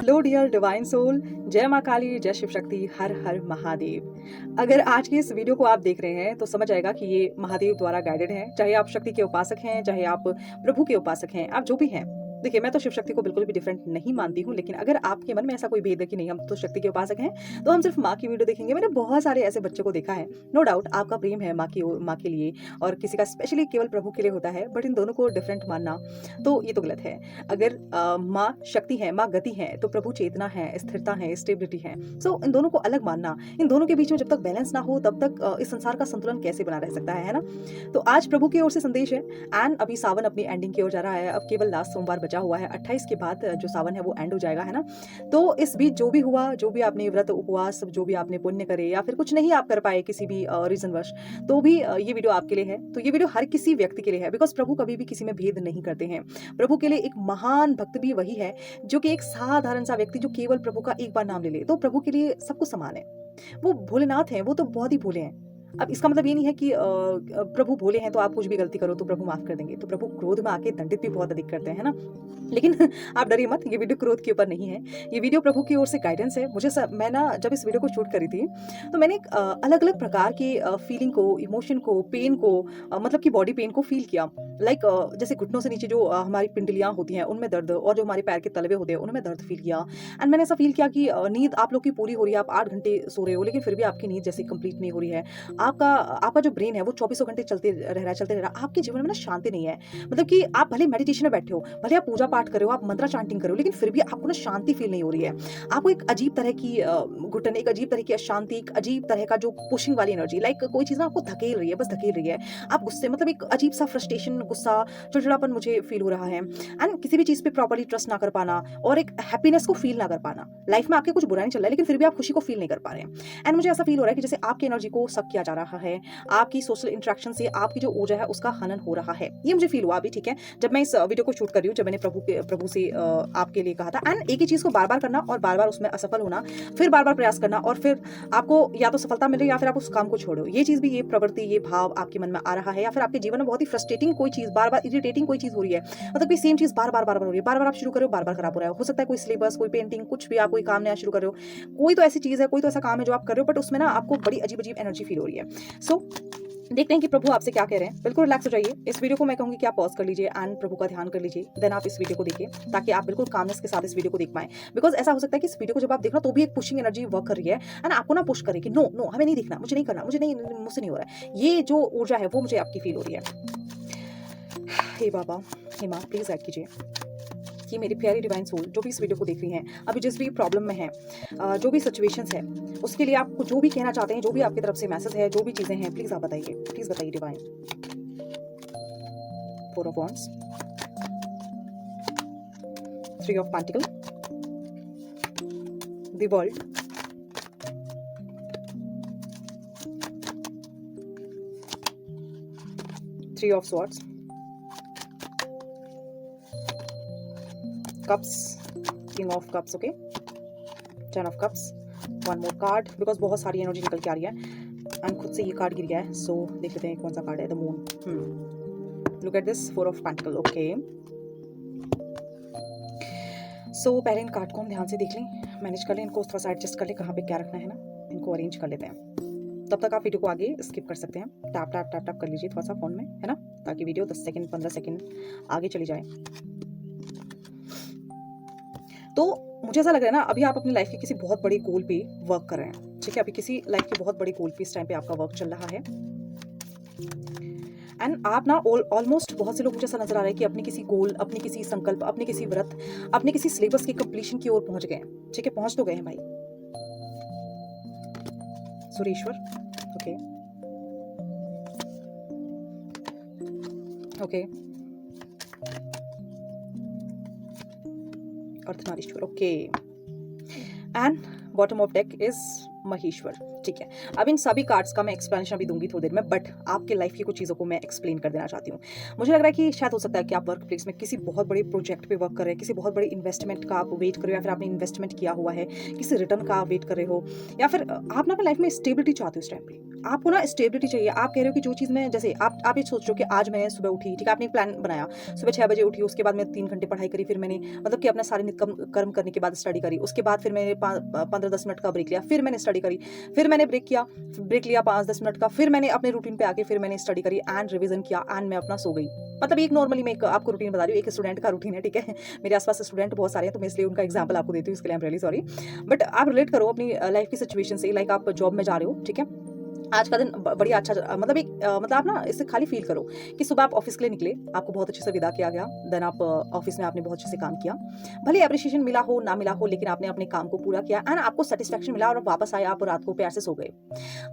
Hello dear divine soul, जय माँ काली, जय शिव शक्ति, हर हर महादेव। अगर आज की इस वीडियो को आप देख रहे हैं तो समझ आएगा कि ये महादेव द्वारा गाइडेड है। चाहे आप शक्ति के उपासक हैं, चाहे आप प्रभु के उपासक हैं, आप जो भी हैं। देखिए, मैं तो शिव शक्ति को बिल्कुल भी डिफरेंट नहीं मानती हूँ, लेकिन अगर आपके मन में ऐसा कोई भेद है कि नहीं हम तो शक्ति के उपासक हैं, तो हम सिर्फ माँ की वीडियो देखेंगे। मैंने बहुत सारे ऐसे बच्चों को देखा है। नो डाउट आपका प्रेम है माँ के लिए, और किसी का स्पेशली केवल प्रभु के लिए होता है, बट इन दोनों को डिफरेंट मानना तो ये तो गलत है। अगर माँ शक्ति है, माँ गति है, तो प्रभु चेतना है, स्थिरता है, स्टेबिलिटी है। सो इन दोनों को अलग मानना, इन दोनों के बीच में जब तक बैलेंस ना हो तब तक इस संसार का संतुलन कैसे बना रह सकता है ना। तो आज प्रभु की ओर से संदेश है। एंड अभी सावन अपनी एंडिंग की ओर जा रहा है। अब केवल लास्ट सोमवार बचा हुआ है, 28 के बाद जो सावन है वो एंड हो जाएगा, है ना। तो इस बीच जो भी हुआ, जो भी आपने व्रत उपवास, जो भी आपने पुण्य करे या फिर कुछ नहीं आप कर पाए किसी भी रीजन वश, तो भी ये वीडियो आपके लिए है। तो ये वीडियो हर किसी व्यक्ति के लिए है, बिकॉज प्रभु कभी भी किसी में भेद नहीं करते हैं। प्रभु के लिए एक महान भक्त भी वही है जो कि एक साधारण सा व्यक्ति जो केवल प्रभु का एक बार नाम ले ले, तो प्रभु के लिए सब कुछ समान है। वो भोलेनाथ हैं, वो तो बहुत ही भोले हैं। अब इसका मतलब ये नहीं है कि प्रभु भोले हैं तो आप कुछ भी गलती करो तो प्रभु माफ कर देंगे। तो प्रभु क्रोध में आके दंडित भी बहुत अधिक करते हैं, है ना। लेकिन आप डरिए मत, ये वीडियो क्रोध के ऊपर नहीं है। ये वीडियो प्रभु की ओर से गाइडेंस है। मैं ना जब इस वीडियो को शूट करी थी तो मैंने अलग अलग प्रकार के फीलिंग को, इमोशन को, पेन को, मतलब कि बॉडी पेन को फील किया। लाइक जैसे घुटनों से नीचे जो हमारी पिंडलियां होती हैं उनमें दर्द, और जो हमारे पैर के तलवे होते हैं उनमें दर्द फील किया। एंड मैंने ऐसा फील किया कि नींद आप लोग की पूरी हो रही है, आप 8 घंटे सो रहे हो, लेकिन फिर भी आपकी नींद जैसे कंप्लीट नहीं हो रही है। आपका जो ब्रेन है वो 24 घंटे चलते रह रहा। आपके जीवन में ना शांति नहीं है। मतलब कि आप भले मेडिटेशन में बैठे हो, भले आप पूजा पाठ कर रहे हो, आप मंत्र चांटिंग कर रहे हो, लेकिन फिर भी आपको ना शांति फील नहीं हो रही है। आपको एक अजीब तरह की घुटन, एक अजीब तरह की अशांति, एक अजीब तरह का जो पुशिंग वाली एनर्जी, लाइक कोई चीज ना आपको धकेल रही है, बस धकेल रही है। आप गुस्से, मतलब एक अजीब सा फ्रस्ट्रेशन, गुस्सा, चिड़चिड़ापन मुझे फील हो रहा है। एंड किसी भी चीज पे प्रॉपर्ली ट्रस्ट ना कर पाना, और एक हैप्पीनेस को फील ना कर पाना। लाइफ में आपके कुछ बुरा नहीं चल रहा है, लेकिन फिर भी आप खुशी को फील नहीं कर पा रहे हैं। एंड मुझे ऐसा फील हो रहा है कि जैसे आपकी एनर्जी को सक किया जा रहा है, आपकी सोशल इंटरेक्शन से आपकी जो ऊर्जा है उसका हनन हो रहा है। ये मुझे फील हुआ अभी, ठीक है, जब मैं इस वीडियो को शूट कर रही हूँ, जब मैंने प्रभु से आपके लिए कहा था। एंड एक ही चीज को बार बार करना और बार बार उसमें असफल होना, फिर बार बार प्रयास करना, और फिर आपको या तो सफलता मिले या फिर आप उस काम को छोड़ो। ये चीज भी, ये प्रवृत्ति, ये भाव आपके मन में आ रहा है, या फिर आपके जीवन में बहुत ही फ्रस्ट्रेटिंग कोई चीज, बार बार इरिटेटिंग कोई चीज हो रही है। मतलब कि सेम चीज बार बार हो रही है, बार बार आप शुरू करो, बार बार खराब हो रहा है। हो सकता है कोई सिलेबस, कोई पेंटिंग, कुछ भी आप कोई काम नया शुरू कर रहे हो, कोई तो ऐसी चीज है, कोई तो ऐसा काम है जो आप कर रहे हो, बट उसमें ना आपको बड़ी अजीब अजीब एनर्जी फील हो रही है। सो देखते हैं कि प्रभु आपसे क्या कह रहे हैं। बिल्कुल रिलैक्स हो जाइए। इस वीडियो को मैं कहूंगी कि आप पॉज कर लीजिए एंड प्रभु का ध्यान कर लीजिए, देन आप इस वीडियो को देखिए, ताकि आप बिल्कुल कामनेस के साथ इस वीडियो को देख पाएं। बिकॉज ऐसा हो सकता है कि इस वीडियो को जब आप देख रहे हो तो भी एक पुशिंग एनर्जी वर्क कर रही है, एंड आपको ना पुश करे कि नो नो, हमें नहीं देखना, मुझे नहीं करना, मुझे नहीं, मुझसे नहीं हो रहा है। ये जो ऊर्जा है वो मुझे आपकी फील हो रही है। हे बाबा, हे माँ, प्लीज गाइड कीजिए कि मेरी प्यारी डिवाइन सोल जो भी इस वीडियो को देख रही हैं, अभी जिस भी प्रॉब्लम में है, जो भी सिचुएशंस है, उसके लिए आपको जो भी कहना चाहते हैं, जो भी आपकी तरफ से मैसेज है, जो भी चीजें हैं, प्लीज आप बताइए, प्लीज बताइए divine. 4 of wands, 3 of pentacle, the world, three of swords, cups, king of cups, okay, 10 of cups, 1 more card, because बहुत सारी एनर्जी निकल के आ रही है एंड खुद से ये कार्ड गिर गया है। सो देख लेते हैं कौन सा कार्ड है। The moon, look at this, 4 of pentacles, okay. So पहले इन कार्ड को हम ध्यान से देख लें, मैनेज कर लें, इनको थोड़ा सा एडजस्ट कर लें, कहाँ पे क्या रखना है ना, इनको अरेंज कर लेते हैं। तब तक आप वीडियो को आगे स्किप कर सकते हैं, टैप टैप टैप टैप कर लीजिए थोड़ा सा फोन में, है ना, ताकि वीडियो 10 सेकंड 15 सेकंड आगे चली जाए। तो मुझे ऐसा लग रहा है ना, अभी आप अपनी लाइफ के किसी बहुत बड़े गोल पे वर्क कर रहे हैं, ठीक है। अभी किसी लाइफ के बहुत बड़े गोल पे इस टाइम पे आपका वर्क चल रहा है। एंड आप ना ऑलमोस्ट, बहुत से लोग मुझे ऐसा नजर आ रहा है कि अपने किसी गोल, अपने किसी संकल्प, अपने किसी व्रत, अपने किसी सिलेबस की कंप्लीशन की ओर पहुंच गए, ठीक है, पहुंच तो गए हैं भाई। Sureshwar, okay okay, Ardhanarishwar, okay, and bottom of deck is Maheshwar, ठीक है। अब इन सभी कार्ड्स का मैं एक्सप्लेनेशन भी दूँगी थोड़ी देर में, बट आपके लाइफ की कुछ चीज़ों को मैं एक्सप्लेन कर देना चाहती हूँ। मुझे लग रहा है कि शायद हो सकता है कि आप वर्क प्लेस में किसी बहुत बड़े प्रोजेक्ट पे वर्क कर रहे हैं, किसी बहुत बड़े इन्वेस्टमेंट का आप वेट कर रहे हो, या फिर आपने इन्वेस्टमेंट किया हुआ है, किसी रिटर्न का आप वेट कर रहे हो, या फिर आप ना अपनी लाइफ में स्टेबिलिटी चाहते हो इस टाइम पे। आपको ना स्टेबिलिटी चाहिए। आप कह रहे हो कि जो चीज़ मैं, जैसे आप ये सोच रहे हो कि आज मैं सुबह उठी, ठीक है, आपने एक प्लान बनाया, सुबह 6 बजे उठी, उसके बाद मैं 3 घंटे पढ़ाई करी, फिर मैंने मतलब कि अपना सारे नित्य कर्म करने के बाद स्टडी करी, उसके बाद फिर मैंने 15-10 मिनट का ब्रेक लिया, फिर मैंने स्टडी करी, फिर मैंने ब्रेक लिया 5-10 मिनट का, फिर मैंने अपने रूटीन पे आके फिर मैंने स्टडी करी एंड रिवीजन किया एंड मैं अपना सो गई। मतलब एक नॉर्मली मैं एक आपको रूटीन बता रही हूँ, एक स्टूडेंट का रूटीन है, ठीक है। मेरे आसपास स्टूडेंट बहुत सारे हैं, तो मैं इसलिए उनका एग्जांपल आपको देती हूँ, इसके लिए I am really sorry. But आप रिलेट करो अपनी लाइफ की सिचुएशन से, लाइक आप जॉब में जा रहे हो, ठीक है। आज का दिन बढ़िया अच्छा मतलब मतलब आप ना इससे खाली फील करो कि सुबह आप ऑफिस के लिए निकले, आपको बहुत अच्छे से विदा किया गया, देन आप ऑफिस में आपने बहुत अच्छे से काम किया, भले अप्रिशिएशन मिला हो ना मिला हो, लेकिन आपने अपने काम को पूरा किया एंड आपको सेटिस्फेक्शन मिला और आप वापस आए, आप रात को प्यार से सो गए।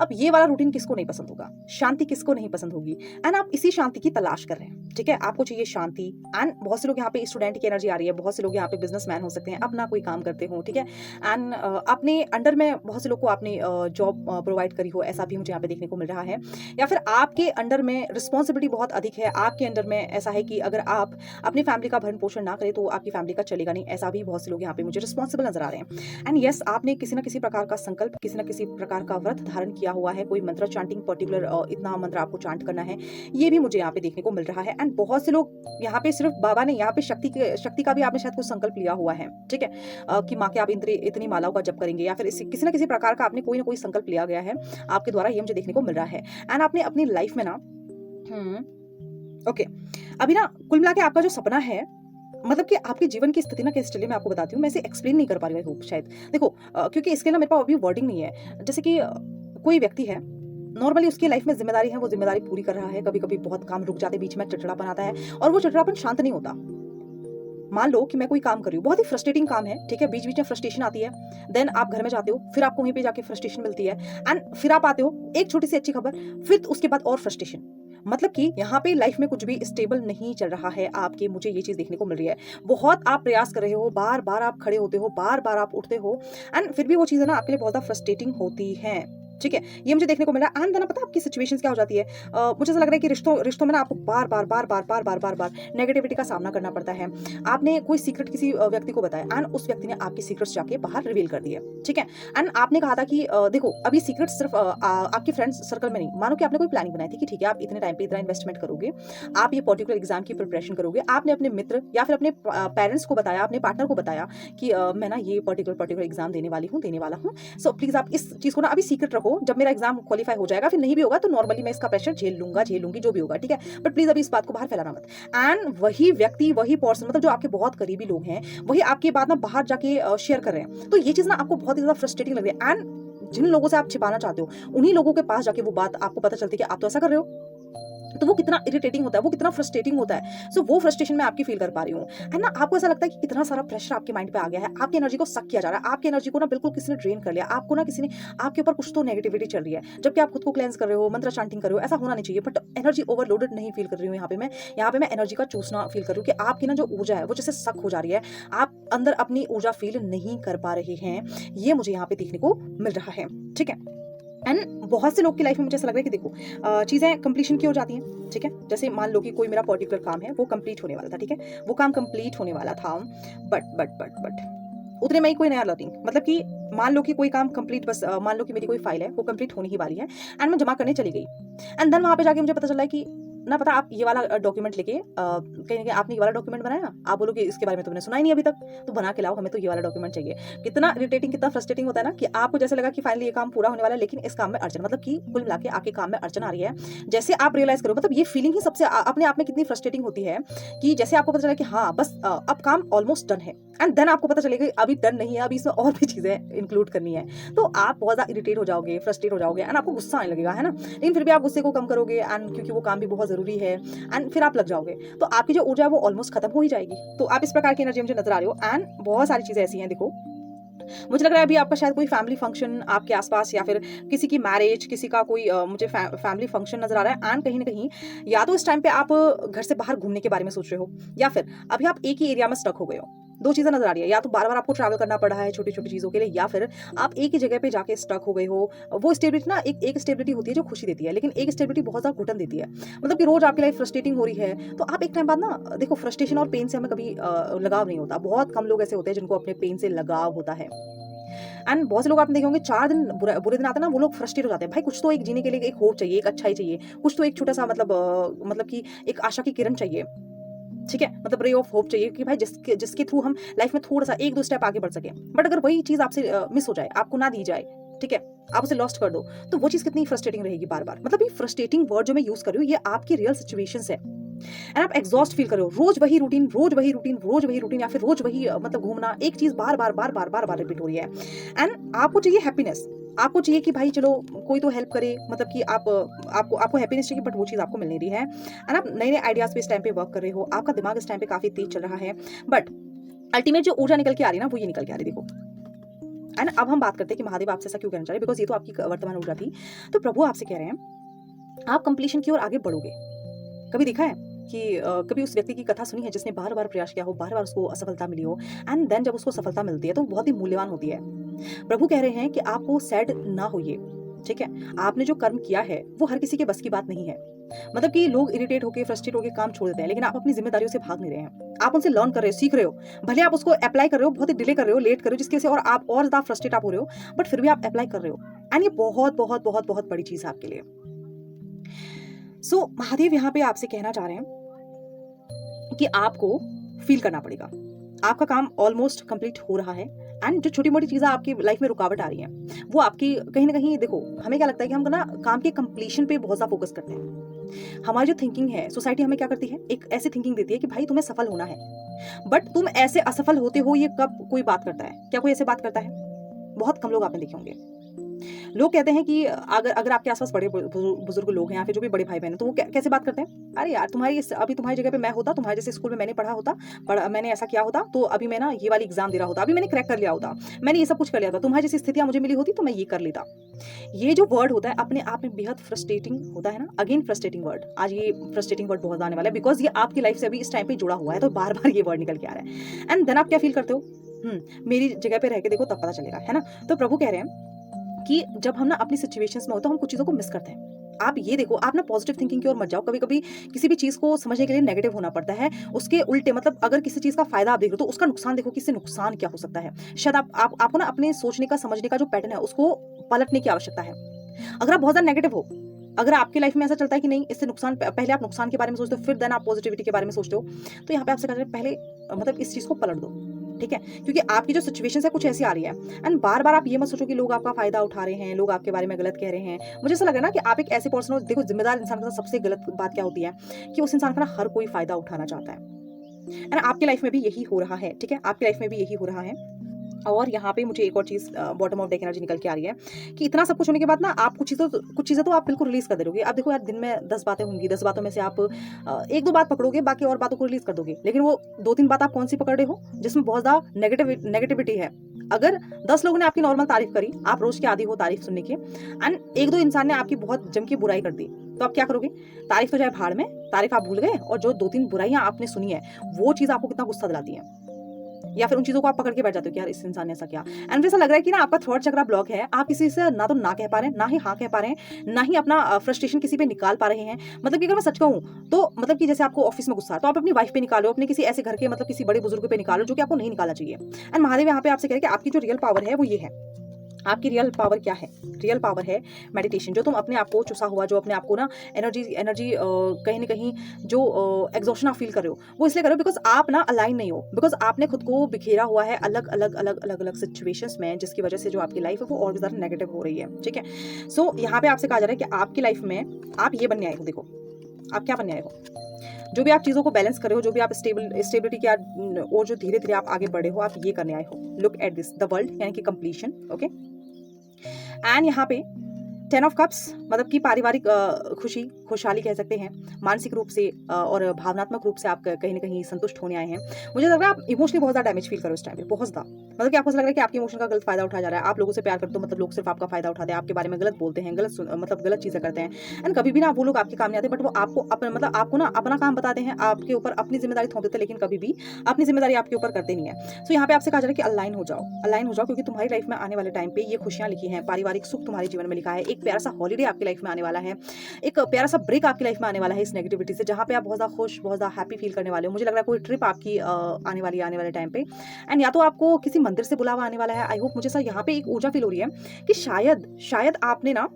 अब ये वाला रूटीन किसको नहीं पसंद होगा, शांति किसको नहीं पसंद होगी, एंड आप इसी शांति की तलाश कर रहे हैं, ठीक है। आपको चाहिए शांति एंड बहुत से लोग यहाँ पे स्टूडेंट की एनर्जी आ रही है, बहुत से लोग यहाँ पे बिजनेसमैन हो सकते हैं, अपना कोई काम करते हो, ठीक है, एंड अपने अंडर में बहुत से लोग को आपने जॉब प्रोवाइड करी हो, ऐसा भी मुझे यहाँ पे देखने को मिल रहा है। या फिर आपके अंडर में रिस्पॉन्सिबिलिटी बहुत अधिक है, आपके अंडर में ऐसा है कि अगर आप अपनी फैमिली का भरण पोषण ना करें तो आपकी फैमिली का चलेगा नहीं, ऐसा भी बहुत से लोग यहाँ पे मुझे रिस्पॉन्सिबल नजर आ रहे हैं। एंड यस, आपने किसी ना किसी प्रकार का संकल्प, किसी ना किसी प्रकार का व्रत धारण किया हुआ है, कोई मंत्र चांटिंग पर्टिकुलर इतना मंत्र आपको चांट करना है, ये भी मुझे यहाँ पे देखने को मिल रहा है। एंड बहुत से लोग यहाँ पे सिर्फ बाबा ने, यहाँ पे शक्ति का भी आपने शायद कुछ संकल्प लिया हुआ है, ठीक है, कि माँ के आप इतनी मालाओं का जप करेंगे, या फिर किसी ना किसी प्रकार का आपने कोई ना कोई संकल्प लिया गया है आपके द्वारा, ये मुझे देखने को मिल रहा है। एंड आपने अपनी लाइफ में ना ओके अभी ना कुल मिला के आपका जो सपना है, मतलब कि आपके जीवन की स्थिति ना कैसे चली, मैं आपको बताती हूँ। मैं इसे एक्सप्लेन नहीं कर पा रही हूँ शायद, देखो क्योंकि इसके ना मेरे पास अभी वर्डिंग नहीं है। जैसे कि कोई व्यक्ति है, नॉर्मली उसकी लाइफ में जिम्मेदारी है, वो जिम्मेदारी पूरी कर रहा है, कभी कभी बहुत काम रुक जाते, बीच में चिड़चिड़ापन आता है और वो चिड़चिड़ापन शांत नहीं होता। मान लो कि मैं कोई काम कर रही हूँ, बहुत ही फ्रस्ट्रेटिंग काम है, ठीक है, बीच बीच में फ्रस्ट्रेशन आती है, देन आप घर में जाते हो, फिर आपको वहीं पे जाके फ्रस्ट्रेशन मिलती है, एंड फिर आप आते हो, एक छोटी सी अच्छी खबर, फिर उसके बाद और फ्रस्ट्रेशन। मतलब कि यहाँ पे लाइफ में कुछ भी स्टेबल नहीं चल रहा है आपके, मुझे ये चीज देखने को मिल रही है। बहुत आप प्रयास कर रहे हो, बार बार आप खड़े होते हो, बार बार आप उठते हो, एंड फिर भी वो चीजें ना आपके लिए बहुत फ्रस्ट्रेटिंग होती है, ठीक है, ये मुझे देखने को मिला। एंड देन पता है आपकी सिचुएशंस क्या हो जाती है, मुझे ऐसा लग रहा है कि रिश्तों में ना आपको बार बार नेगेटिविटी का सामना करना पड़ता है। आपने कोई सीक्रेट किसी व्यक्ति को बताया एंड उस व्यक्ति ने आपकी सीक्रेट्स जाके बाहर रिवील कर दिए, ठीक है, एंड आपने कहा था कि देखो अभी सीक्रेट सिर्फ आपके फ्रेंड्स सर्कल में नहीं, मानो कि आपने कोई प्लानिंग बनाई थी कि ठीक है आप इतने टाइम पे इतना इन्वेस्टमेंट करोगे, आप ये पर्टिकुलर एग्जाम की प्रिपरेशन करोगे, आपने अपने मित्र या फिर अपने पेरेंट्स को बताया, अपने पार्टनर को बताया कि मैं ना ये पर्टिकुलर एग्जाम देने वाला हूँ, सो प्लीज आप इस चीज को ना अभी सीक्रेट रखो, जब मेरा एग्जाम क्वालिफाई हो जाएगा, फिर नहीं भी होगा तो नॉर्मली मैं इसका प्रेशर झेलूंगी जो भी होगा, ठीक है, बट प्लीज अभी इस बात को बाहर फैलाना मत। एंड वही व्यक्ति, वही पर्सन, मतलब जो आपके बहुत करीबी लोग हैं, वही आपकी बात ना बाहर जाके शेयर कर रहे हैं, तो ये चीज ना आपको बहुत ही ज्यादा फ्रस्ट्रेटिंग लग रही है। एंड जिन लोगों से आप छिपाना चाहते हो, उन्हीं लोगों के पास जाके वो बात आपको पता चलती है कि आप तो ऐसा कर रहे हो, तो वो कितना इरिटेटिंग होता है, वो कितना फ्रस्ट्रेटिंग होता है। सो वो फ्रस्ट्रेशन मैं आपकी फील कर पा रही हूँ, है ना। आपको ऐसा लगता है कि कितना सारा प्रेशर आपके माइंड पे आ गया है, आपकी एनर्जी को सक किया जा रहा है, आपकी एनर्जी को ना बिल्कुल किसी ने ड्रेन कर लिया, आपको ना किसी ने आपके ऊपर कुछ तो नेगेटिविटी चल रही है, जबकि आप खुद को क्लेंस कर रहे हो, मंत्र चांटिंग कर रहे हो, ऐसा होना नहीं चाहिए, बट एनर्जी ओवरलोडेड नहीं फील कर रही हूँ यहाँ पे मैं एनर्जी का चूसना फील कर रही हूँ कि आपकी ना जो ऊर्जा है वो जैसे सक हो जा रही है, आप अंदर अपनी ऊर्जा फील नहीं कर पा रहे हैं, ये मुझे यहाँ पे देखने को मिल रहा है, ठीक है। एंड बहुत से लोग की लाइफ में मुझे ऐसा लग रहा है कि देखो चीज़ें कंप्लीशन की हो जाती हैं, ठीक है, जैसे मान लो कि कोई मेरा पर्टिकुलर काम है वो कंप्लीट होने वाला था, ठीक है, वो काम कंप्लीट होने वाला था, बट उतने में ही कोई नया लर्निंग, मतलब कि मान लो कि कोई काम कंप्लीट, बस मान लो कि मेरी कोई फाइल है वो कंप्लीट होने ही वाली है एंड मैं जमा करने चली गई, एंड देन वहां पे जाके मुझे पता चला है कि ना पता आप ये वाला डॉक्यूमेंट लेके कहीं ना कहीं आपने ये वाला डॉक्यूमेंट बनाया, आप बोलोगे इसके बारे में तुमने सुना ही नहीं अभी तक, तो बना के लाओ, हमें तो ये वाला डॉक्यूमेंट चाहिए। कितना इरिटेटिंग, कितना फ्रस्ट्रेटिंग होता है ना कि आपको जैसे लगा कि फाइनली ये काम पूरा होने वाला है, लेकिन इस काम में अड़चन, मतलब कि कुल मिला के आपके काम में अड़चन आ रही है, जैसे आप रियलाइज करो, मतलब ये फीलिंग ही सबसे अपने आप में कितनी फ्रस्ट्रेटिंग होती है कि जैसे आपको पता चला कि हाँ बस अब काम ऑलमोस्ट डन है, एंड देन आपको पता चलेगा अभी डन नहीं है, अभी इसमें और भी चीजें इंक्लूड करनी है, तो आप बहुत ज्यादा इरिटेट हो जाओगे, फ्रस्ट्रेट हो जाओगे, एंड आपको गुस्सा आने लगेगा, है ना, लेकिन फिर भी आप गुस्से को कम करोगे, एंड क्योंकि वो काम भी बहुत जरूरी है, एंड फिर आप लग जाओगे, तो आपकी जो ऊर्जा है वो ऑलमोस्ट खत्म हो ही जाएगी। तो आप इस प्रकार की एनर्जी मुझे नजर आ रही हो, एंड बहुत सारी चीजें ऐसी हैं, देखो मुझे लग रहा है अभी आपका शायद कोई फैमिली फंक्शन आपके आसपास, या फिर किसी की मैरिज, किसी का कोई मुझे फैमिली फंक्शन नजर आ रहा है, एंड कहीं ना कहीं या तो इस टाइम पे आप घर से बाहर घूमने के बारे में सोच रहे हो, या फिर अभी आप एक ही एरिया में स्टक हो गए हो, दो चीज़ें नज़र आ रही है, या तो बार-बार आपको ट्रैवल करना पड़ रहा है छोटी-छोटी चीज़ों के लिए, या फिर आप एक ही जगह पे जाके स्टक हो गए हो। वो स्टेबिलिटी ना एक स्टेबिलिटी होती है जो खुशी देती है, लेकिन एक स्टेबिलिटी बहुत ज़्यादा घुटन देती है। मतलब कि रोज़ आपकी लाइफ फ्रस्ट्रेटिंग हो रही है, तो आप एक टाइम बाद ना देखो, फ्रस्ट्रेशन और पेन से हमें कभी लगाव नहीं होता। बहुत कम लोग ऐसे होते हैं जिनको अपने पेन से लगाव होता है। एंड बहुत से लोग आपने देखे होंगे, 4 दिन बुरे दिन आते हैं ना, वो लोग फ्रस्ट्रेट हो जाते हैं। भाई कुछ तो एक जीने के लिए एक होप चाहिए, एक अच्छाई चाहिए, कुछ तो एक छोटा-सा मतलब कि एक आशा की किरण चाहिए। ठीक है? मतलब रे ऑफ होप चाहिए कि भाई जिसके जिसके थ्रू हम लाइफ में थोड़ा-सा 1-2 स्टेप आगे बढ़ सकें। बट अगर वही चीज़ आपसे मिस हो जाए, आपको ना दी जाए, ठीक है? आप उसे लॉस्ट कर दो, तो वो चीज़ कितनी फ्रस्ट्रेटिंग रहेगी बार-बार। मतलब ये फ्रस्ट्रेटिंग वर्ड जो मैं यूज़ कर रही हूँ, ये आपकी रियल सिचुएशंस है। एंड आप एग्जॉस्ट फील कर रहे हो, रोज वही रूटीन, रोज वही रूटीन, रोज वही रूटीन, या फिर रोज वही मतलब घूमना, एक चीज बार बार बार बार बार बार रिपीट हो रही है। एंड आपको चाहिए हैप्पीनेस, आपको चाहिए कि भाई चलो कोई तो हेल्प करे, मतलब कि आपको आपको हैप्पीनेस चाहिए, बट वो चीज़ आपको मिल नहीं रही है। एंड आप नए नए आइडियाज पे इस टाइम पे वर्क कर रहे हो, आपका दिमाग इस टाइम पे काफी तेज चल रहा है, बट अल्टीमेट जो ऊर्जा निकल के आ रही है ना, वो ये निकल के आ रही है, देखो। एंड अब हम बात करते हैं कि महादेव आपसे ऐसा क्यों कहना चाह रहे हैं, बिकॉज ये तो आपकी वर्तमान ऊर्जा थी। तो प्रभु आपसे कह रहे हैं, आप कंप्लीशन की ओर आगे बढ़ोगे। कभी देखा है कि कभी उस व्यक्ति की कथा सुनी है जिसने बार-बार प्रयास किया हो, बार-बार उसको असफलता मिली हो, एंड देन जब उसको सफलता मिलती है तो बहुत ही मूल्यवान होती है। प्रभु कह रहे हैं कि आप वो सैड ना होइए, ठीक है? आपने जो कर्म किया है वो हर किसी के बस की बात नहीं है। मतलब कि लोग इरिटेट होके, फ्रस्ट्रेट होके काम छोड़ देते हैं, लेकिन आप अपनी ज़िम्मेदारियों से भाग नहीं रहे हैं। आप उनसे लर्न कर रहे हो, सीख रहे हो। भले आप उसको अप्लाई कर रहे हो, बहुत ही डिले कर रहे हो, लेट कर रहे हो, जिसकी वजह से और आप और ज़्यादा फ्रस्ट्रेट आप हो रहे हो, बट फिर भी आप अप्लाई कर रहे हो। एंड ये बहुत, बहुत, बहुत, बहुत बड़ी चीज़ है आपके लिए। सो महादेव यहाँ पे आपसे कहना चाह रहे हैं कि आपको फील करना पड़ेगा। आपका काम ऑलमोस्ट कंप्लीट हो रहा है, एंड जो छोटी-मोटी चीज़ें आपकी लाइफ में रुकावट आ रही हैं, वो आपकी कहीं न कहीं, देखो, हमें क्या लगता है कि हम ना काम के कंप्लीशन पे बहुत ज़्यादा फोकस करते हैं। हमारी जो थिंकिंग है, सोसाइटी हमें क्या करती है, एक ऐसी थिंकिंग देती है कि भाई तुम्हें सफल होना है। बट तुम ऐसे असफल होते हो, ये कब कोई बात करता है? क्या कोई ऐसे बात करता है? बहुत कम लोग आपने देखे होंगे। लोग कहते हैं कि अगर अगर आपके आस-पास बड़े बुजुर्ग लोग हैं, या फिर जो भी बड़े भाई-बहन हैं, तो वो कैसे बात करते हैं? अरे यार, अभी तुम्हारी जगह पे मैं होता, तुम्हारे जैसे स्कूल में मैंने पढ़ा होता, मैंने ऐसा किया होता, तो अभी मैं ना ये वाली एग्ज़ाम दे रहा होता, अभी मैंने क्रैक कर लिया होता, मैंने ये सब कुछ कर लिया होता, तुम्हारी जैसी स्थितियाँ मुझे मिली होती तो मैं ये कर लेता। ये जो वर्ड होता है अपने आप में बेहद फ्रस्ट्रेटिंग होता है ना, अगेन फ्रस्ट्रेटिंग वर्ड। आज ये फ्रस्ट्रेटिंग वर्ड बहुत आने वाला है, बिकॉज़ ये आपकी लाइफ से अभी इस टाइम पे जुड़ा हुआ है, तो बार-बार ये वर्ड निकल के आ रहा है। एंड देन आप क्या फ़ील करते हो? मेरी जगह पे रह के देखो तब पता चलेगा, है ना? तो प्रभु कह रहे हैं कि जब हम ना अपनी सिचुएशंस में हो तो हम कुछ चीज़ों को मिस करते हैं। आप ये देखो, आप ना पॉजिटिव थिंकिंग की ओर मत जाओ। कभी-कभी किसी भी चीज़ को समझने के लिए नेगेटिव होना पड़ता है। उसके उल्टे, मतलब अगर किसी चीज़ का फ़ायदा आप देख रहे हो तो उसका नुकसान देखो कि इससे नुकसान क्या हो सकता है। शायद आपको ना अपने सोचने का, समझने का जो पैटर्न है उसको पलटने की आवश्यकता है। अगर आप बहुत ज़्यादा नेगेटिव हो, अगर आपकी लाइफ में ऐसा चलता है कि नहीं, इससे नुकसान, पहले आप नुकसान के बारे में सोचते हो, फिर देन आप पॉजिटिविटी के बारे में सोचते हो, तो यहाँ पे आपसे कह रहे हैं पहले मतलब इस चीज़ को पलट दो, ठीक है? क्योंकि आपकी जो सिचुएशंस है कुछ ऐसी आ रही है, एंड बार-बार आप ये मत सोचो कि लोग आपका फ़ायदा उठा रहे हैं, लोग आपके बारे में गलत कह रहे हैं। मुझे ऐसा लग रहा है ना कि आप एक ऐसे पर्सन हो, देखो, ज़िम्मेदार इंसान के साथ सबसे गलत बात क्या होती है कि उस इंसान का ना हर कोई फ़ायदा उठाना चाहता है। एंड आपकी लाइफ में भी यही हो रहा है, ठीक है? आपकी लाइफ में भी यही हो रहा है। और यहाँ पे मुझे एक और चीज़ बॉटम ऑफ डेक एनर्जी निकल के आ रही है कि इतना सब कुछ होने के बाद ना आप कुछ चीज़ें तो आप बिल्कुल रिलीज़ कर दे रहोगे। अब देखो यार, दिन में 10 बातें होंगी, 10 बातों में से आप 1-2 बात पकड़ोगे, बाकी और बातों को रिलीज़ कर दोगे। लेकिन वो 2-3 बात आप कौन-सी पकड़ रहे हो जिसमें बहुत ज़्यादा नेगेटिविटी है। अगर 10 लोगों ने आपकी नॉर्मल तारीफ़ करी, आप रोज़ के आदी हो तारीफ़ सुनने के, एंड 1-2 इंसान ने आपकी बहुत जम के बुराई कर दी, तो आप क्या करोगे? तारीफ़ तो जाए भाड़ में, तारीफ़ आप भूल गए, और जो 2-3 बुराइयाँ आपने सुनी है, वो चीज़ आपको कितना गुस्सा दिलाती है। या फिर उन चीज़ों को आप पकड़ के बैठ जाते हो कि यार इस इंसान ने ऐसा किया। एंड मुझे ऐसा लग रहा है कि ना आपका थर्ड चक्रा ब्लॉक है। आप किसी से ना तो ना कह पा रहे हैं, ना ही हाँ कह पा रहे हैं, ना ही अपना फ्रस्ट्रेशन किसी पे निकाल पा रहे हैं। मतलब कि अगर मैं सच कहूँ तो, मतलब कि जैसे आपको ऑफिस में गुस्सा है तो आप अपनी वाइफ पे निकालो, अपने किसी ऐसे घर के, मतलब किसी बड़े बुजुर्ग पे निकालो जो कि आपको नहीं निकालना चाहिए। एंड महादेव यहाँ पे आपसे कह रहे हैं कि आपकी जो रियल पावर है वो ये है। आपकी रियल पावर क्या है? रियल पावर है मेडिटेशन। जो तुम अपने आप को चुसा हुआ, जो अपने आप को ना एनर्जी एनर्जी कहीं न कहीं जो एग्ज़ॉशन आप फ़ील कर रहे हो, वो इसलिए कर रहे हो बिकॉज़ आप ना अलाइन नहीं हो। बिकॉज़ आपने खुद को बिखेरा हुआ है अलग-अलग सिचुएशंस में, जिसकी वज़ह से जो आपकी लाइफ़ है वो और भी ज़्यादा नेगेटिव हो रही है, ठीक है? सो यहाँ पे आपसे कहा जा रहा है कि आपकी लाइफ़ में आप ये बनने आए हो, देखो, आप क्या बनने आए हो? जो भी आप चीज़ों को बैलेंस कर रहे हो, जो भी आप स्टेबिलिटी के और जो धीरे-धीरे आप आगे बढ़े हो, आप ये करने आए हो। Look at this, the world, यानी कि कंप्लीशन, ओके? एंड यहाँ पे 10 ऑफ कप्स मतलब कि पारिवारिक खुशी, खुशहाली कह सकते हैं। मानसिक रूप से और भावनात्मक रूप से आप कहीं न कहीं संतुष्ट होने आए हैं। मुझे लग रहा है आप इमोशनली बहुत ज़्यादा डैमेज फ़ील कर रहे हो इस टाइम पे, बहुत ज़्यादा। मतलब कि आपको ऐसा लग रहा है कि आपके इमोशन का गलत फ़ायदा उठाया जा रहा है। आप लोगों से प्यार करते हो मतलब लोग सिर्फ़ आपका फ़ायदा उठाते हैं, आपके बारे में गलत बोलते हैं, मतलब गलत चीज़ें करते हैं। एंड कभी भी ना वो लोग आपके काम नहीं आते, बट वो आपको मतलब आपको ना अपना काम बताते हैं, आपके ऊपर अपनी ज़िम्मेदारी थोप देते हैं, लेकिन कभी भी अपनी ज़िम्मेदारी आपके ऊपर करते नहीं है। सो यहाँ पे आपसे कहा जा रहा है कि अलाइन हो जाओ क्योंकि तुम्हारी लाइफ़ में आने वाले टाइम पे ये खुशियाँ लिखी हैं, पारिवारिक सुख तुम्हारे जीवन में लिखा है, एक प्यारा-सा हॉलिडे आपकी लाइफ़ में आने वाला है, एक प्यारा-सा ब्रेक आपकी लाइफ़ में आने वाला है इस नेगेटिविटी से, जहाँ पे आप बहुत ज़्यादा खुश, बहुत ज़्यादा हैप्पी फ़ील करने वाले हो। मुझे लग रहा है कोई ट्रिप आपकी आने वाली है आने वाले टाइम पे, एंड या तो आपको किसी मंदिर से बुलावा आने वाला है। आई होप, मुझे ऐसा यहाँ पे एक ऊर्जा फ़ील हो रही है कि शायद आपने ना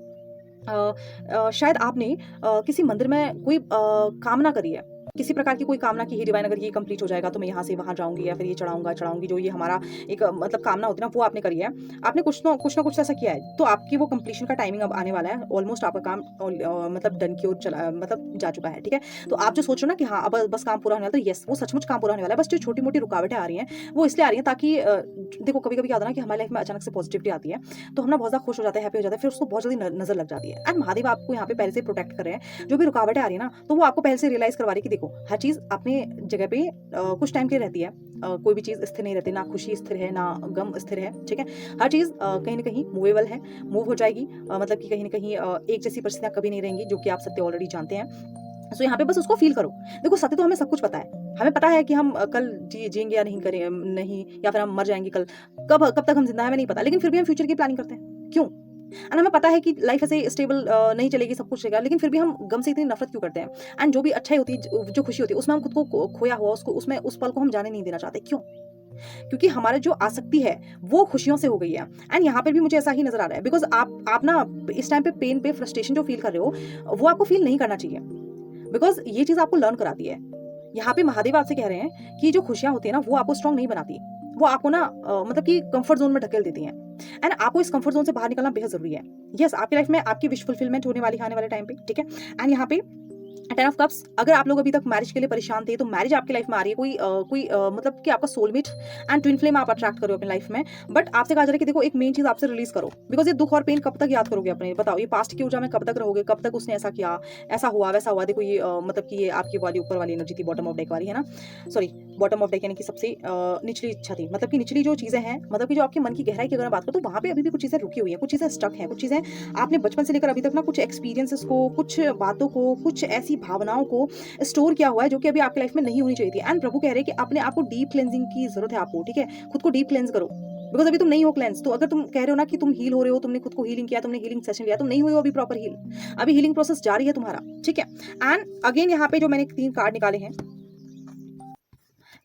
शायद आपने किसी मंदिर में कोई कामना करी है। किसी प्रकार की कोई कामना की है डिवाइन, अगर ये कंप्लीट हो जाएगा तो मैं यहाँ से वहाँ जाऊँगी या फिर ये चढ़ाऊँगी, जो ये हमारा एक मतलब कामना होती है ना, वो आपने करी है। आपने कुछ ना कुछ ऐसा किया है, तो आपकी वो कंप्लीशन का टाइमिंग अब आने वाला है। ऑलमोस्ट आपका काम मतलब डन की ओर चला मतलब जा चुका है, ठीक है? तो आप जो सोच रहे हो ना कि हाँ, अब बस काम पूरा होने वाला है, तो येस, वो सचमुच काम पूरा होने वाला है। बस जो छोटी-मोटी रुकावटें आ रही हैं, वो इसलिए आ रही हैं ताकि देखो कभी-कभी क्या होता है ना कि हमारी लाइफ में अचानक से पॉजिटिविटी आती है, तो हम ना बहुत ज़्यादा खुश हो जाते हैं, हैप्पी हो जाते हैं, फिर उसको बहुत जल्दी न नज़र लग जाती है। एंड महादेव आपको यहाँ पे पहले से प्रोटेक्ट कर रहे हैं। जो भी रुकावटें आ रही है ना, तो वो आपको पहले से रियलाइज़ करवा रही है कि देखो, हर चीज़ अपने जगह पे कुछ टाइम के लिए रहती है। कोई भी चीज़ स्थिर नहीं रहती, ना खुशी स्थिर है, ना गम स्थिर है, ठीक है? हर चीज़ कहीं न कहीं मूवेबल है, मूव हो जाएगी। मतलब कि कहीं न कहीं एक जैसी परिस्थितियाँ कभी नहीं रहेंगी, जो कि आप सत्य ऑलरेडी जानते हैं। सो यहाँ पे बस उसको फ़ील करो। देखो, सत्य तो हमें सब कुछ पता है। हमें पता है कि हम कल जिएँगे या नहीं, या फिर हम मर जाएँगे कल। कब तक हम ज़िंदा हैं हमें नहीं पता, लेकिन फिर भी हम फ्यूचर की प्लानिंग करते हैं। क्यों? एंड हमें पता है कि लाइफ ऐसे स्टेबल नहीं चलेगी, सब कुछ चलेगा, लेकिन फिर भी हम गम से इतनी नफ़रत क्यों करते हैं? एंड जो भी अच्छाई होती है, जो खुशी होती है, उसमें हम खुद को खोया हुआ उसको उसमें उस पल को हम जाने नहीं देना चाहते। क्यों? क्योंकि हमारा जो आसक्ति है, वो खुशियों से हो गई है। एंड यहाँ पर भी मुझे ऐसा ही नज़र आ रहा है, बिकॉज़ आप ना इस टाइम पे पेन पे, फ्रस्ट्रेशन जो फ़ील कर रहे हो, वो आपको फ़ील नहीं करना चाहिए। बिकॉज़ ये चीज़ आपको लर्न कराती है। यहाँ पे महादेव आपसे कह रहे हैं कि जो खुशियाँ होती हैं ना, वो आपको स्ट्रॉन्ग नहीं बनाती। वो आपको ना मतलब कि कम्फर्ट ज़ोन में ढकेल देती हैं। एंड आपको इस कम्फर्ट ज़ोन से बाहर निकलना बेहद ज़रूरी है। येस, आपकी लाइफ़ में आपकी विश फुलफिलमेंट होने वाली है आने वाले टाइम पे, ठीक है? एंड यहाँ पे 10 ऑफ कप्स, अगर आप लोग अभी तक मैरिज के लिए परेशान थे, तो मैरिज आपकी लाइफ में आ रही है। कोई मतलब कि आपका सोलमेट एंड ट्विन फ्लेम आप अट्रैक्ट करो अपनी लाइफ में। बट आपसे कहा जा रहा है कि देखो, एक मेन चीज़ आपसे रिलीज़ करो, बिकॉज़ ये दुःख और पेन कब तक याद करोगे अपने? बताओ, ये पास्ट की ऊर्जा में कब तक रहोगे? कब तक उसने ऐसा किया, ऐसा हुआ, वैसा हुआ? देखो, ये मतलब कि ये आपकी वाली ऊपर वाली एनर्जी थी, बॉटम ऑफ डेक वाली, है ना? सॉरी, बॉटम ऑफ डेक यानी कि सबसे निचली इच्छा थी। मतलब कि निचली जो चीज़ें हैं, मतलब कि जो आपके मन की गहराई की अगर मैं बात करूँ, तो वहाँ पे अभी भी कुछ चीज़ें रुकी हुई हैं, कुछ चीज़ें स्टक हैं, कुछ चीज़ें आपने बचपन से लेकर अभी तक ना कुछ एक्सपीरियंसेस को, कुछ बातों को, कुछ ऐसी भावनाओं को स्टोर किया हुआ है, जो कि अभी आपकी लाइफ में नहीं होनी चाहिए थी। एंड प्रभु कह रहे हैं कि अपने आप को डीप क्लेंजिंग की ज़रूरत है आपको, ठीक है? खुद को डीप क्लेंज करो। बिकॉज़ अभी तुम नहीं हो क्लेंज। तो अगर तुम कह रहे हो ना कि तुम हील हो रहे हो, तुमने खुद को हीलिंग किया, तुमने हीलिंग सेशन लिया, तुम नहीं हुए हो अभी प्रॉपर हील। अभी हीलिंग प्रोसेस जारी है तुम्हारा, ठीक है? एंड अगेन यहाँ पे जो मैंने 3 कार्ड निकाले हैं,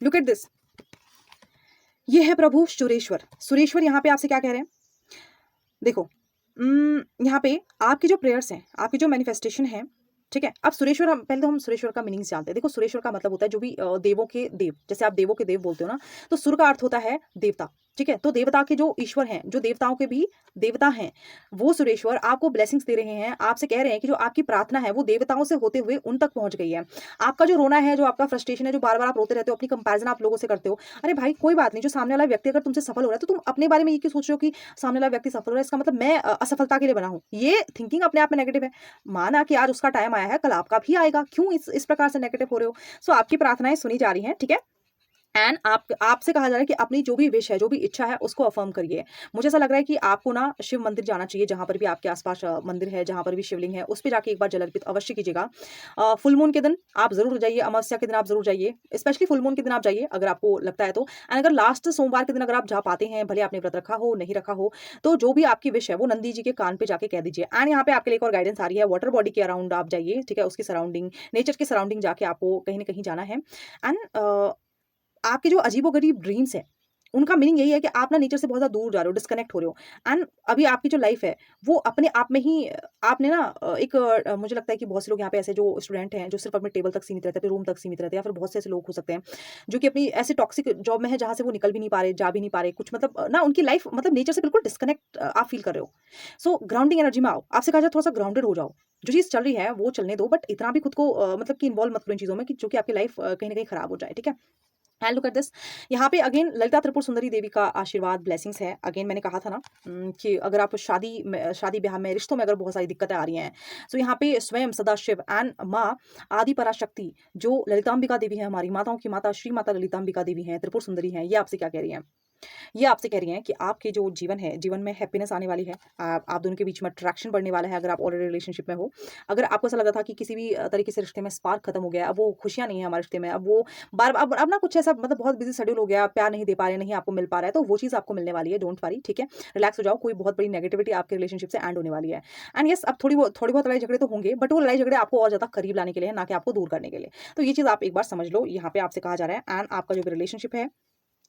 लुक एट दिस। ये है प्रभु सुरेश्वर। सुरेश्वर यहाँ पे आपसे क्या कह रहे हैं? देखो, यहाँ पे आपकी जो प्रेयर्स हैं, आपकी जो मैनिफेस्टेशन है, ठीक है? अब सुरेश्वर, हम पहले तो हम सुरेश्वर का मीनिंग्स जानते हैं। देखो, सुरेश्वर का मतलब होता है जो भी देवों के देव, जैसे आप देवों के देव बोलते हो ना, तो सुर का अर्थ होता है देवता, ठीक है? तो देवता के जो ईश्वर हैं, जो देवताओं के भी देवता हैं, वो सुरेश्वर आपको ब्लेसिंग्स दे रहे हैं। आपसे कह रहे हैं कि जो आपकी प्रार्थना है, वो देवताओं से होते हुए उन तक पहुँच गई है। आपका जो रोना है, जो आपका फ्रस्ट्रेशन है, जो बार-बार आप रोते रहते हो, अपनी कंपैरिज़न आप लोगों से करते हो। अरे भाई, कोई बात नहीं, जो सामने वाला व्यक्ति अगर तुमसे सफल हो रहा है, तो तुम अपने बारे में ये क्यों सोच रहे हो कि सामने वाला व्यक्ति सफल हो रहा है, इसका मतलब मैं असफलता के लिए बना हूँ। ये थिंकिंग अपने आप में नेगेटिव है। माना कि आज उसका टाइम आया है, कल आपका भी आएगा। क्यों इस प्रकार से नेगेटिव हो रहे हो? सो आपकी प्रार्थनाएँ सुनी जा रही हैं, ठीक है? एंड आपसे कहा जा रहा है कि अपनी जो भी विश है, जो भी इच्छा है, उसको अफ़र्म करिए। मुझे ऐसा लग रहा है कि आपको ना शिव मंदिर जाना चाहिए, जहाँ पर भी आपके आस-पास मंदिर है, जहाँ पर भी शिवलिंग है, उस पे जाके एक बार जल अर्पित अवश्य कीजिएगा। फुल मून के दिन आप ज़रूर जाइए, अमावस्या के दिन आप ज़रूर जाइए, स्पेशली फुल मून के दिन आप जाइए, अगर आपको लगता है तो। एंड अगर लास्ट सोमवार के दिन अगर आप जा पाते हैं, भले आपने व्रत रखा हो, नहीं रखा हो, तो जो भी आपकी विश है, वो नंदी जी के कान पे जाके कह दीजिए। एंड यहाँ पे आपके लिए एक और गाइडेंस आ रही है, वाटर बॉडी के अराउंड आप जाइए, ठीक है? उसकी सराउंडिंग, नेचर के सराउंडिंग जाके आपको कहीं न कहीं जाना है। एंड आपके जो अजीबो-गरीब ड्रीम्स हैं, उनका मीनिंग यही है कि आप ना नेचर से बहुत ज़्यादा दूर जा रहे हो, डिस्कनेक्ट हो रहे हो। एंड अभी आपकी जो लाइफ़ है, वो अपने आप में ही आपने ना मुझे लगता है कि बहुत से लोग यहाँ पे ऐसे जो स्टूडेंट हैं, जो सिर्फ़ अपने टेबल तक सीमित रहते हैं, अपने रूम तक सीमित रहते हैं, या फिर बहुत से ऐसे लोग हो सकते हैं, जो कि अपनी ऐसे टॉक्सिक जॉब में हैं, जहाँ से वो निकल भी नहीं पा रहे, जा भी नहीं पा रहे, कुछ मतलब ना उनकी लाइफ़ मतलब नेचर से बिल्कुल डिस्कनेक्ट आप फ़ील कर रहे हो। सो ग्राउंडिंग एनर्जी में आओ। आपसे कहा जाए थोड़ा-सा ग्राउंडेड हो जाओ। जो चीज़ चल रही है, वो चलने दो, बट इतना भी खुद को मतलब कि इन्वॉल्व मत करो इन चीज़ों में कि जो कि आपकी लाइफ़ कहीं न कहीं खराब हो जाए, ठीक है? एंड लुक एट दिस, यहाँ पे अगेन ललिता त्रिपुर सुंदरी देवी का आशीर्वाद ब्लेसिंग्स है। अगेन मैंने कहा था ना कि अगर आप शादी ब्याह में, रिश्तों में अगर बहुत सारी दिक्कतें आ रही हैं, तो यहाँ पे स्वयं सदाशिव एंड माँ आदि पराशक्ति जो ललितांबिका देवी है, हमारी माताओं की माता श्री माता ललितांबिका देवी हैं, त्रिपुर सुंदरी हैं, ये आपसे क्या कह रही हैं? ये आपसे कह रही हैं कि आपके जो जीवन है, जीवन में हैप्पीनेस आने वाली है। आप दोनों के बीच में अट्रैक्शन बढ़ने वाला है, अगर आप ऑलरेडी रिलेशनशिप में हो। अगर आपको ऐसा लग रहा था कि किसी भी तरीके से रिश्ते में स्पार्क खत्म हो गया, अब वो खुशियाँ नहीं है हमारे रिश्ते में, अब वो बार अब ना कुछ ऐसा मतलब बहुत बिज़ी शेड्यूल हो गया, प्यार नहीं दे पा रहे, नहीं आपको मिल पा रहा है, तो वो चीज़ आपको मिलने वाली है, डोंट वरी, ठीक है? रिलैक्स हो जाओ, कोई बहुत बड़ी नेगेटिविटी आपके रिलेशनशिप से एंड होने वाली है। एंड येस, अब थोड़ी बहुत लड़ाई-झगड़े तो होंगे, बट वो लड़ाई-झगड़े आपको और ज़्यादा करीब लाने के लिए है, ना कि आपको दूर करने के लिए। तो ये चीज़ आप एक बार समझ लो, यहाँ पे आपसे कहा जा रहा है। एंड आपका जो भी रिलेशनशिप है,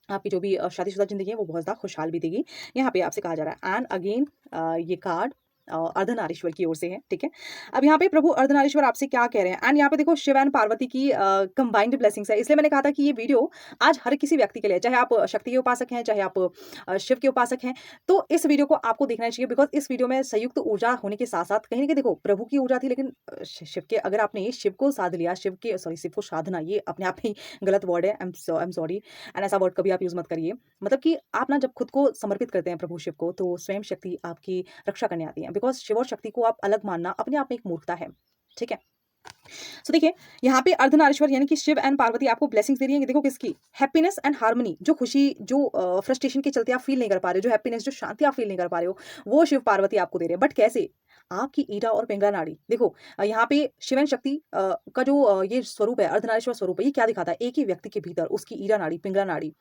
आपकी जो भी शादीशुदा ज़िंदगी है, वो बहुत ज़्यादा खुशहाल बीतेगी, यहाँ पे आपसे कहा जा रहा है। एंड अगेन ये कार्ड अर्धनारीश्वर की ओर से है, ठीक है? अब यहाँ पे प्रभु अर्धनारीश्वर आपसे क्या कह रहे हैं? एंड यहाँ पे देखो शिव एंड पार्वती की कंबाइंड ब्लेसिंग्स है, इसलिए मैंने कहा था कि ये वीडियो आज हर किसी व्यक्ति के लिए है, चाहे आप शक्ति के उपासक हैं, चाहे आप शिव के उपासक हैं, तो इस वीडियो को आपको देखना चाहिए, बिकॉज़ इस वीडियो में संयुक्त ऊर्जा होने के साथ-साथ कहीं न कहीं देखो प्रभु की ऊर्जा थी, लेकिन शिव के, अगर आपने शिव को साध लिया, शिव को साधना, ये अपने आप ही गलत वर्ड है, आई एम सॉरी, एंड ऐसा वर्ड कभी आप यूज़ मत करिए। मतलब कि आप ना जब खुद को समर्पित करते हैं प्रभु शिव को, तो स्वयं शक्ति आपकी रक्षा करने आती है, बिकॉज़ शिव और शक्ति को आप अलग मानना अपने आप में एक मूर्खता है, ठीक है? सो देखिए, यहाँ पे अर्धनारीश्वर यानी कि शिव एंड पार्वती आपको ब्लेसिंग्स दे रही हैं, देखो किसकी? हैप्पीनेस एंड हार्मनी, जो खुशी, जो फ्रस्ट्रेशन के चलते आप फील नहीं कर पा रहे हो, जो हैप्पीनेस, जो शांति आप फील नहीं कर पा रहे हो, वो शिव पार्वती आपको दे रहे हैं। बट कैसे? आपकी ईड़ा और पिंगला नाड़ी। देखो यहाँ पे शिव एंड शक्ति का जो ये स्वरूप है, अर्धनारीश्वर स्वरूप है, ये क्या दिखाता है? एक ही व्यक्ति के भीतर उसकी ईड़ा नाड़ी, पिंगला नाड़ी,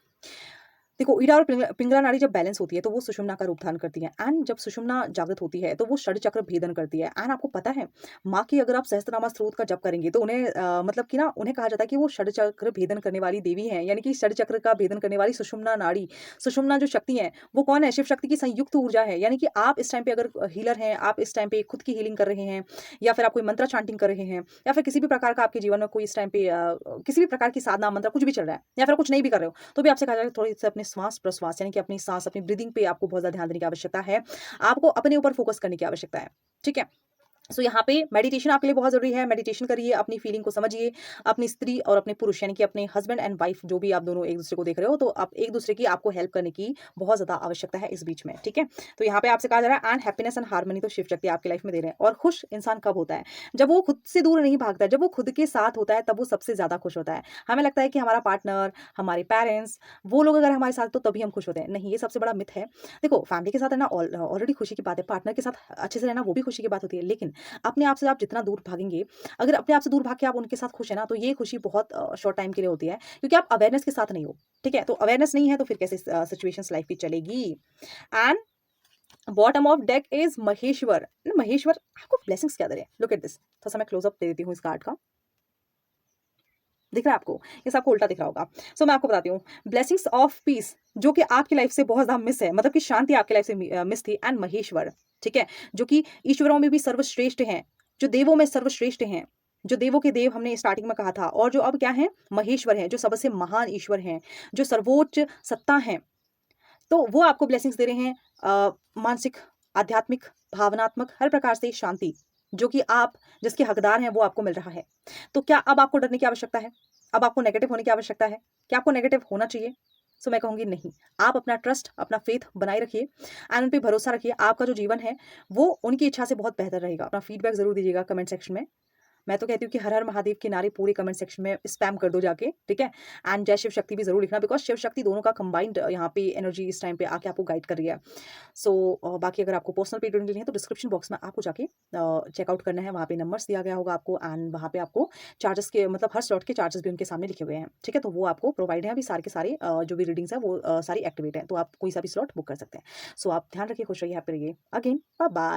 देखो ईड़ा और पिंगला नाड़ी जब बैलेंस होती है, तो वो सुषुम्ना का रूप धारण करती है। एंड जब सुषुम्ना जागृत होती है, तो वो षड चक्र भेदन करती है। एंड आपको पता है, माँ की अगर आप सहस्त्रनामा स्तोत्र का जप करेंगे, तो उन्हें मतलब कि ना उन्हें कहा जाता है कि वो षड चक्र भेदन करने वाली देवी हैं, यानी कि षड चक्र का भेदन करने वाली सुषुम्ना नाड़ी, सुषुम्ना जो शक्ति है, वो कौन है? शिव शक्ति की संयुक्त ऊर्जा है। यानी कि आप इस टाइम पे अगर हीलर हैं, आप इस टाइम पे खुद की हीलिंग कर रहे हैं, या फिर आप कोई मंत्र चांटिंग कर रहे हैं, या फिर किसी भी प्रकार का आपके जीवन में कोई इस टाइम पे किसी भी प्रकार की साधना, मंत्र कुछ भी चल रहा है, या फिर कुछ नहीं भी कर रहे हो, तो भी आपसे कहा जाएगा थोड़ी-सी अपने श्वास-प्रश्वास यानी कि अपनी साँस, अपनी ब्रीथिंग पे आपको बहुत ज़्यादा ध्यान देने की आवश्यकता है। आपको अपने ऊपर फ़ोकस करने की आवश्यकता है। ठीक है? सो यहाँ पे मेडिटेशन आपके लिए बहुत ज़रूरी है। मेडिटेशन करिए, अपनी फीलिंग को समझिए, अपनी स्त्री और अपने पुरुष यानी कि अपने हस्बैंड एंड वाइफ जो भी आप दोनों एक-दूसरे को देख रहे हो, तो आप एक-दूसरे की आपको हेल्प करने की बहुत ज़्यादा आवश्यकता है इस बीच में, ठीक है? तो यहाँ पे आपसे कहा जा रहा है एंड हैप्पीनेस एंड हार्मनी तो शिव शक्ति आपकी लाइफ में दे रहे हैं। और खुश इंसान कब होता है? जब वो खुद से दूर नहीं भागता है, जब वो खुद के साथ होता है, तब वो सबसे ज़्यादा खुश होता है। हमें लगता है कि हमारा पार्टनर, हमारे पेरेंट्स, वो लोग अगर हमारे साथ तो तभी हम खुश होते हैं। नहीं, ये सबसे बड़ा मिथ है। देखो फैमिली के साथ रहना ऑलरेडी खुशी की बात है, पार्टनर के साथ अच्छे से रहना वो भी खुशी की बात होती है, लेकिन अपने आप से आप जितना दूर भागेंगे, अगर अपने आप से दूर भाग के आप उनके साथ खुश हैं ना, तो ये खुशी बहुत शॉर्ट टाइम के लिए होती है, क्योंकि आप अवेयरनेस के साथ नहीं हो, ठीक है? तो अवेयरनेस नहीं है, तो फिर कैसे सिचुएशंस लाइफ की चलेगी? And bottom of deck is Maheshwar. Maheshwar आपको ब्लेसिंग्स क्या दे रहे हैं? Look at this. थोड़ा सा मैं क्लोजअप दे देती हूँ इस कार्ड का। दिख रहा है आपको? ये सबको उल्टा दिख रहा होगा। सो मैं आपको बताती हूँ, ब्लेसिंग्स ऑफ पीस जो कि आपकी लाइफ से बहुत ज़्यादा मिस है, मतलब कि शांति आपकी लाइफ से मिस थी, एंड महेश्वर, ठीक है? जो कि ईश्वरों में भी सर्वश्रेष्ठ हैं, जो देवों में सर्वश्रेष्ठ हैं, जो देवों के देव हमने स्टार्टिंग में कहा था, और जो अब क्या है? महेश्वर हैं, जो सबसे महान ईश्वर हैं, जो सर्वोच्च सत्ता हैं। तो वो आपको ब्लेसिंग्स दे रहे हैं, मानसिक, आध्यात्मिक, भावनात्मक, हर प्रकार से शांति, जो कि आप जिसके हकदार हैं, वो आपको मिल रहा है। तो क्या अब आपको डरने की आवश्यकता है? अब आपको नेगेटिव होने की आवश्यकता है? क्या आपको नेगेटिव होना चाहिए? सो मैं कहूँगी नहीं। आप अपना ट्रस्ट, अपना फेथ बनाए रखिए एंड उन पे भरोसा रखिए। आपका जो जीवन है, वो उनकी इच्छा से बहुत बेहतर रहेगा। अपना फीडबैक ज़रूर दीजिएगा कमेंट सेक्शन में। मैं तो कहती हूँ कि हर हर महादेव के नारे पूरे कमेंट सेक्शन में स्पैम कर दो जाके, ठीक है? एंड जय शिव शक्ति भी ज़रूर लिखना, बिकॉज़ शिव शक्ति दोनों का कंबाइंड यहाँ पे एनर्जी इस टाइम पे आके आपको गाइड कर रही है। सो बाकी अगर आपको पर्सनल पेड रीडिंग लेनी है, तो डिस्क्रिप्शन बॉक्स में आपको जाके चेकआउट करना है, वहाँ पे नंबर्स दिया गया होगा आपको, एंड वहाँ पे आपको चार्जेस के मतलब हर स्लॉट के चार्जेस भी उनके सामने लिखे हुए हैं, ठीक है? तो वो आपको प्रोवाइड हैं, अभी सारे के सारे जो भी रीडिंग्स हैं वो सारी एक्टिवेट हैं, तो आप कोई सा भी स्लॉट बुक कर सकते हैं। सो आप ध्यान रखिए, खुश रहिए, हैप्पी रहिए। Again bye bye.